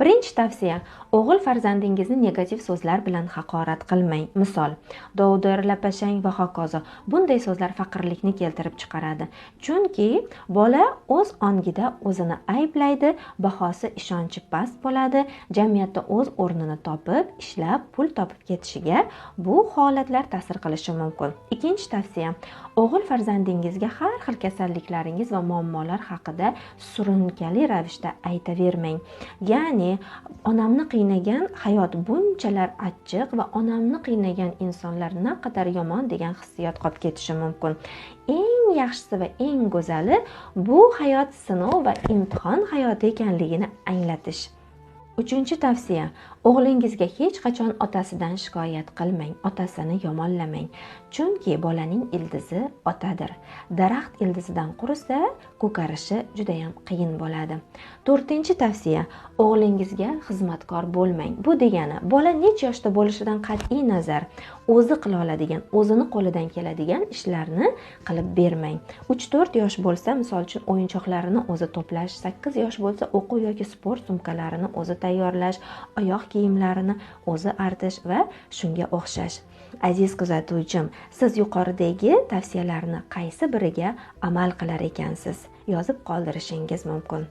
Birinchi tavsiya: o'g'il farzandingizni negativ so'zlar bilan haqorat qilmang. Misol: dovdir, lapashang va hokazo. Bunday so'zlar faqirlikni keltirib chiqaradi. Chunki bola o'z ongida o'zini ayblaydi, bahosi ishonchi past bo'ladi, jamiyatda o'z o'rnini topib, ishlab, pul topib ketishiga bu holatlar ta'sir qilishi mumkin. Ikkinchi tavsiya: o'g'il farzandingizga har xil kasalliklaringiz va muammolar haqida surunkali ravishda aytavermang. Ya'ni onamni qiynagan hayot bunchalar achchiq va onamni qiynagan insonlar naqadar yomon degan hissiyot qolib ketishi mumkin. Eng yaxshisi va eng go'zali bu hayot sinov va imtihon hayoti ekanligini anglatish. Uchinchi tavsiya: o'g'lingizga hech qachon otasidan shikoyat qilmang, otasini yomonlamang. Chunki bolaning ildizi otadir. Daraxt ildizidan qurisa, ko'karishi juda ham qiyin bo'ladi. To'rtinchi tavsiya: o'g'lingizga xizmatkor bo'lmang. Bu degani bola necha yoshda bo'lishidan qat'iy nazar o'zi qila oladigan, o'zini qo'lidan keladigan ishlarni qilib bermang. 3-4 yosh bo'lsa, misol uchun o'yinchoqlarini o'zi to'plash, 8 yosh bo'lsa o'quv yoki sport sumkalarini o'zi tayyorlash, oyoq kiyimlarini o'zi artish va shunga o'xshash. Aziz kuzatuvchim, siz yuqoridagi tavsiyalarni qaysi biriga amal qilar ekansiz? Yozib qoldirishingiz mumkin.